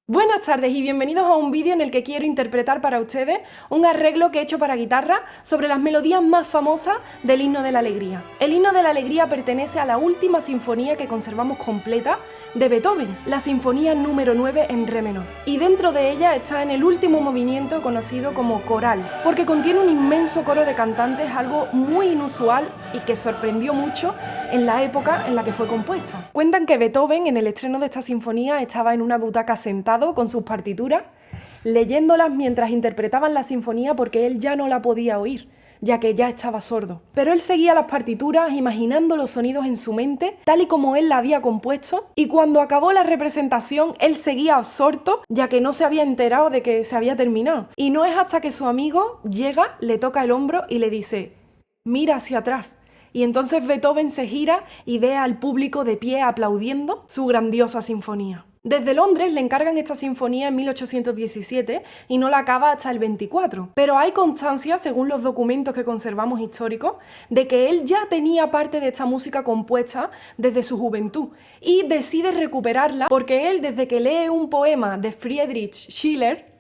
Buenas tardes y bienvenidos a un vídeo en el que quiero interpretar para ustedes un arreglo que he hecho para guitarra sobre las melodías más famosas del Himno de la Alegría. El Himno de la Alegría pertenece a la última sinfonía que conservamos completa de Beethoven, la sinfonía número 9 en re menor. Y dentro de ella está en el último movimiento conocido como coral, porque contiene un inmenso coro de cantantes, algo muy inusual y que sorprendió mucho en la época en la que fue compuesta. Cuentan que Beethoven en el estreno de esta sinfonía estaba en una butaca sentado con sus partituras, leyéndolas mientras interpretaban la sinfonía porque él ya no la podía oír, ya que ya estaba sordo. Pero él seguía las partituras imaginando los sonidos en su mente, tal y como él la había compuesto, y cuando acabó la representación, él seguía absorto, ya que no se había enterado de que se había terminado. Y no es hasta que su amigo llega, le toca el hombro y le dice: mira hacia atrás. Y entonces Beethoven se gira y ve al público de pie aplaudiendo su grandiosa sinfonía. Desde Londres le encargan esta sinfonía en 1817 y no la acaba hasta el 24. Pero hay constancia, según los documentos que conservamos históricos, de que él ya tenía parte de esta música compuesta desde su juventud y decide recuperarla porque él, desde que lee un poema de Friedrich Schiller,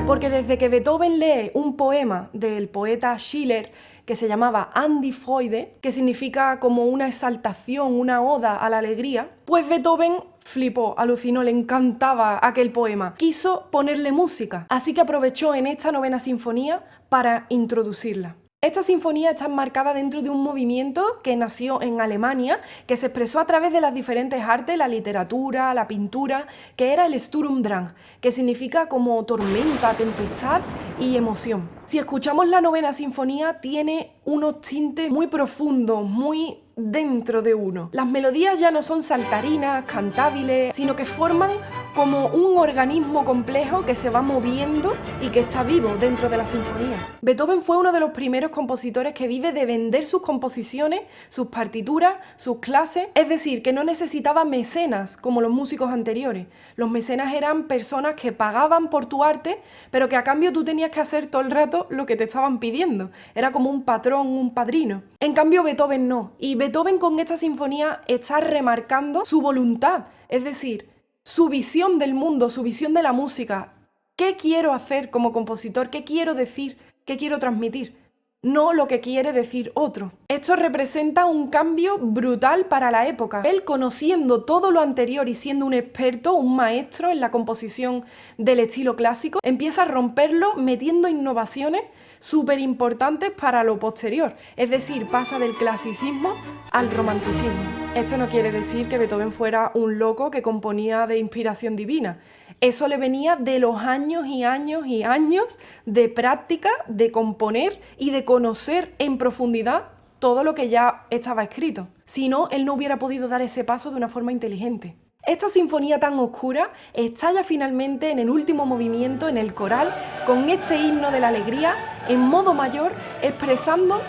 porque desde que Beethoven lee un poema del poeta Schiller que se llamaba An die Freude, que significa como una exaltación, una oda a la alegría, pues Beethoven flipó, alucinó, le encantaba aquel poema. Quiso ponerle música, así que aprovechó en esta novena sinfonía para introducirla. Esta sinfonía está enmarcada dentro de un movimiento que nació en Alemania, que se expresó a través de las diferentes artes, la literatura, la pintura, que era el Sturm und Drang, que significa como tormenta, tempestad y emoción. Si escuchamos la novena sinfonía, tiene unos tintes muy profundos, muy dentro de uno. Las melodías ya no son saltarinas, cantables, sino que forman como un organismo complejo que se va moviendo y que está vivo dentro de la sinfonía. Beethoven fue uno de los primeros compositores que vive de vender sus composiciones, sus partituras, sus clases, es decir, que no necesitaba mecenas como los músicos anteriores. Los mecenas eran personas que pagaban por tu arte, pero que a cambio tú tenías que hacer todo el rato lo que te estaban pidiendo. Era como un patrón, un padrino. En cambio Beethoven no. Y Beethoven con esta sinfonía está remarcando su voluntad, es decir, su visión del mundo, su visión de la música. ¿Qué quiero hacer como compositor? ¿Qué quiero decir? ¿Qué quiero transmitir? No lo que quiere decir otro. Esto representa un cambio brutal para la época. Él, conociendo todo lo anterior y siendo un experto, un maestro en la composición del estilo clásico, empieza a romperlo metiendo innovaciones súper importantes para lo posterior. Es decir, pasa del clasicismo al romanticismo. Esto no quiere decir que Beethoven fuera un loco que componía de inspiración divina. Eso le venía de los años y años y años de práctica, de componer y de conocer en profundidad todo lo que ya estaba escrito. Si no, él no hubiera podido dar ese paso de una forma inteligente. Esta sinfonía tan oscura estalla finalmente en el último movimiento, en el coral, con este himno de la alegría en modo mayor, expresando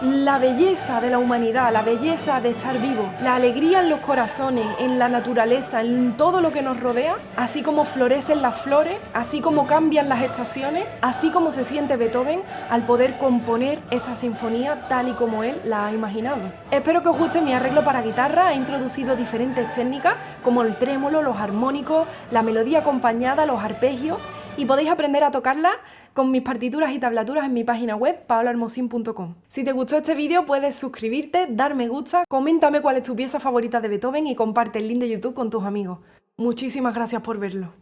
la belleza de la humanidad, la belleza de estar vivo, la alegría en los corazones, en la naturaleza, en todo lo que nos rodea, así como florecen las flores, así como cambian las estaciones, así como se siente Beethoven al poder componer esta sinfonía tal y como él la ha imaginado. Espero que os guste mi arreglo para guitarra. He introducido diferentes técnicas como el trémolo, los armónicos, la melodía acompañada, los arpegios, y podéis aprender a tocarla con mis partituras y tablaturas en mi página web paolahermosin.com. Si te gustó este vídeo puedes suscribirte, dar me gusta, coméntame cuál es tu pieza favorita de Beethoven y comparte el link de YouTube con tus amigos. Muchísimas gracias por verlo.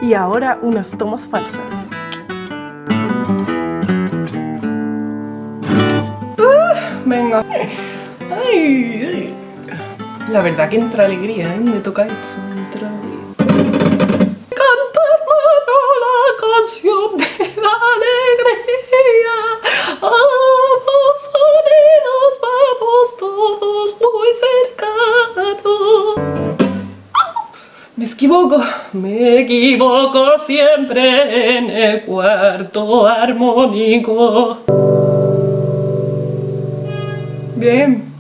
Y ahora unas tomas falsas. Venga. Ay. La verdad que entra alegría, ¿eh? Me toca esto, entra alegría. Cantar la canción de la alegría. Vamos unidos, vamos todos muy cercanos. Me equivoco siempre en el cuarto armónico. Bien.